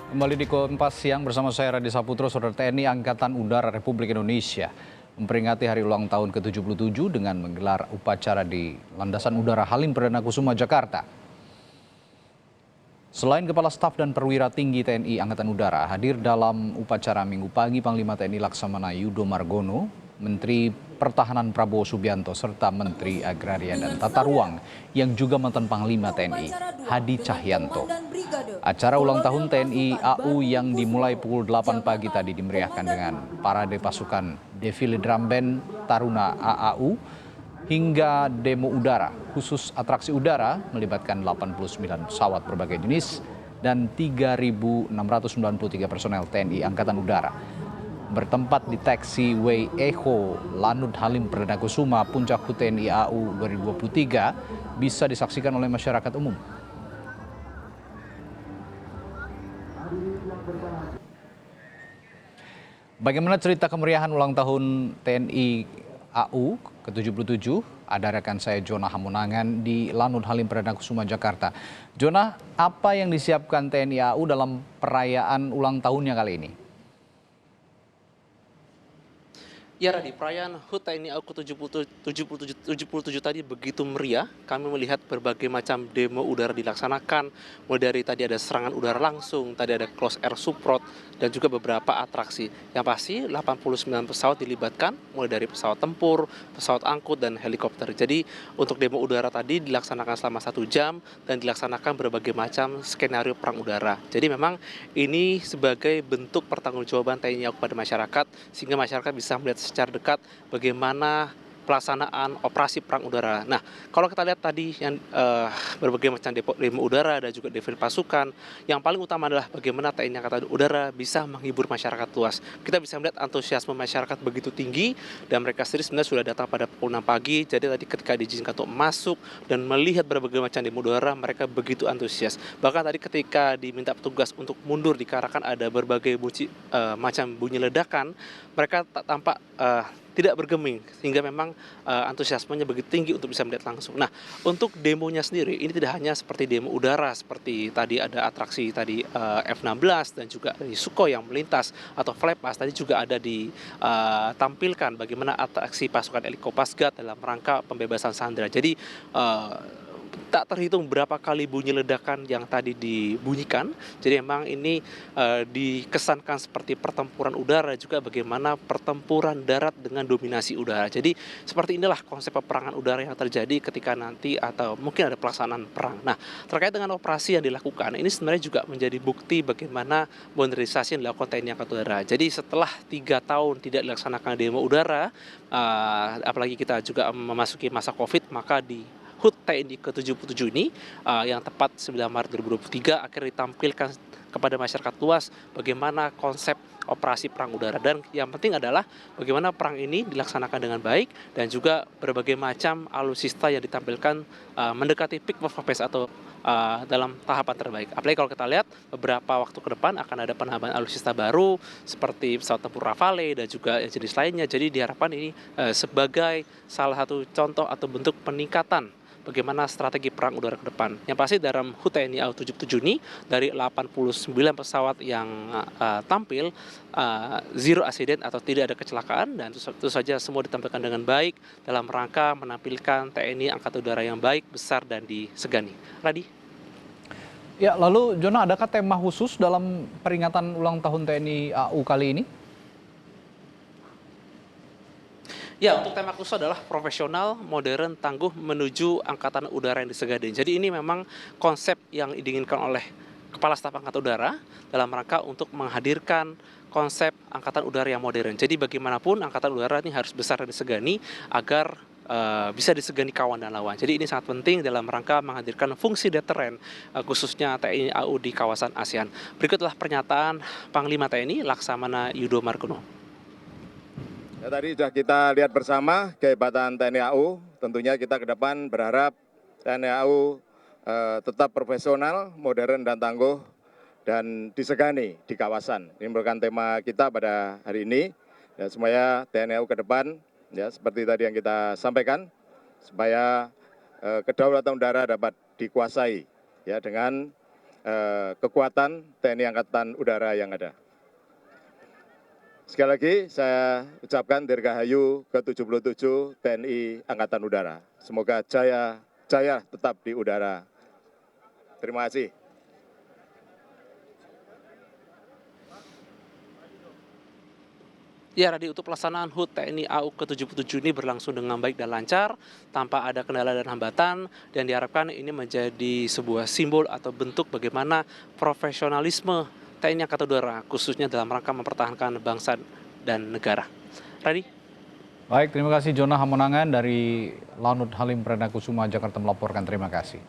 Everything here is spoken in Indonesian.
Kembali di Kompas Siang bersama saya Radi Saputro. Saudara, TNI Angkatan Udara Republik Indonesia memperingati hari ulang tahun ke-77 dengan menggelar upacara di Landasan Udara Halim Perdana Kusuma, Jakarta. Selain Kepala Staf dan Perwira Tinggi TNI Angkatan Udara, hadir dalam upacara Minggu pagi Panglima TNI Laksamana Yudo Margono, Menteri Pertahanan Prabowo Subianto, serta Menteri Agraria dan Tata Ruang yang juga mantan Panglima TNI Hadi Cahyanto. Acara ulang tahun TNI AU yang dimulai pukul 8 pagi tadi dimeriahkan dengan parade pasukan, defile drum band Taruna AAU, hingga demo udara. Khusus atraksi udara melibatkan 89 pesawat berbagai jenis dan 3.693 personel TNI Angkatan Udara. Bertempat di taxiway Echo Lanut Halim Perdana Kusuma, Puncak HUT TNI AU 2023 bisa disaksikan oleh masyarakat umum. Bagaimana cerita kemeriahan ulang tahun TNI AU ke-77? Ada rekan saya Jonah Hamunangan di Lanut Halim Perdana Kusuma, Jakarta. Jonah, apa yang disiapkan TNI AU dalam perayaan ulang tahunnya kali ini? Ya Radi, perayaan HUT TNI AU ke-77 tadi begitu meriah. Kami melihat berbagai macam demo udara dilaksanakan. Mulai dari tadi ada serangan udara langsung, tadi ada close air support, dan juga beberapa atraksi. Yang pasti 89 pesawat dilibatkan, mulai dari pesawat tempur, pesawat angkut, dan helikopter. Jadi untuk demo udara tadi dilaksanakan selama 1 jam dan dilaksanakan berbagai macam skenario perang udara. Jadi memang ini sebagai bentuk pertanggungjawaban TNI AU kepada masyarakat, sehingga masyarakat bisa melihat secara dekat bagaimana pelaksanaan operasi perang udara. Nah, kalau kita lihat tadi yang berbagai macam demo udara dan juga defile pasukan, yang paling utama adalah bagaimana TNI Angkatan Udara bisa menghibur masyarakat luas. Kita bisa melihat antusiasme masyarakat begitu tinggi dan mereka sendiri sebenarnya sudah datang pada pukul 6 pagi. Jadi tadi ketika diizinkan untuk masuk dan melihat berbagai macam demo udara, mereka begitu antusias. Bahkan tadi ketika diminta petugas untuk mundur dikarenakan ada berbagai macam bunyi ledakan, mereka tak tampak tidak bergeming, sehingga memang antusiasmenya begitu tinggi untuk bisa melihat langsung. Nah, untuk demonya sendiri ini tidak hanya seperti demo udara, seperti tadi ada atraksi tadi F-16 dan juga dari Sukhoi yang melintas atau flypast, tadi juga ada ditampilkan bagaimana atraksi pasukan Helikopasgat dalam rangka pembebasan sandera. Jadi tak terhitung berapa kali bunyi ledakan yang tadi dibunyikan. Jadi memang ini dikesankan seperti pertempuran udara, juga bagaimana pertempuran darat dengan dominasi udara. Jadi seperti inilah konsep peperangan udara yang terjadi ketika nanti atau mungkin ada pelaksanaan perang. Nah, terkait dengan operasi yang dilakukan, ini sebenarnya juga menjadi bukti bagaimana modernisasi yang dilakukan TNI Angkatan Udara. Jadi setelah 3 tahun tidak dilaksanakan demo udara, apalagi kita juga memasuki masa COVID, maka di HUT TNI ke-77 ini yang tepat 9 Maret 2023 akhirnya ditampilkan kepada masyarakat luas bagaimana konsep operasi perang udara, dan yang penting adalah bagaimana perang ini dilaksanakan dengan baik dan juga berbagai macam alutsista yang ditampilkan mendekati peak performance atau dalam tahapan terbaik. Apalagi kalau kita lihat beberapa waktu ke depan akan ada penambahan alutsista baru seperti pesawat tempur Rafale dan juga jenis lainnya. Jadi diharapkan ini sebagai salah satu contoh atau bentuk peningkatan bagaimana strategi perang udara ke depan. Yang pasti dalam HUT TNI AU 77 ini, dari 89 pesawat yang tampil, zero accident atau tidak ada kecelakaan, dan tentu saja semua ditampilkan dengan baik dalam rangka menampilkan TNI Angkatan Udara yang baik, besar, dan disegani. Radi? Ya, lalu Jonah, adakah tema khusus dalam peringatan ulang tahun TNI AU kali ini? Ya, untuk tema khusus adalah profesional, modern, tangguh menuju angkatan udara yang disegani. Jadi ini memang konsep yang diinginkan oleh Kepala Staf Angkatan Udara dalam rangka untuk menghadirkan konsep angkatan udara yang modern. Jadi bagaimanapun angkatan udara ini harus besar dan disegani agar bisa disegani kawan dan lawan. Jadi ini sangat penting dalam rangka menghadirkan fungsi deteren khususnya TNI AU di kawasan ASEAN. Berikutlah pernyataan Panglima TNI Laksamana Yudo Margono. Ya, tadi sudah kita lihat bersama kehebatan TNI AU. Tentunya kita ke depan berharap TNI AU tetap profesional, modern, dan tangguh, dan disegani di kawasan. Ini merupakan tema kita pada hari ini. Ya, supaya TNI AU ke depan, ya, seperti tadi yang kita sampaikan, supaya kedaulatan udara dapat dikuasai, ya, dengan kekuatan TNI Angkatan Udara yang ada. Sekali lagi saya ucapkan Dirgahayu ke-77 TNI Angkatan Udara. Semoga jaya tetap di udara. Terima kasih. Ya, Radi, untuk pelaksanaan HUT TNI AU ke-77 ini berlangsung dengan baik dan lancar, tanpa ada kendala dan hambatan, dan diharapkan ini menjadi sebuah simbol atau bentuk bagaimana profesionalisme TNI Angkatan Udara, khususnya dalam rangka mempertahankan bangsa dan negara. Radi? Baik, terima kasih Jona Hamonangan dari Lanut Halim Perdana Kusuma, Jakarta melaporkan. Terima kasih.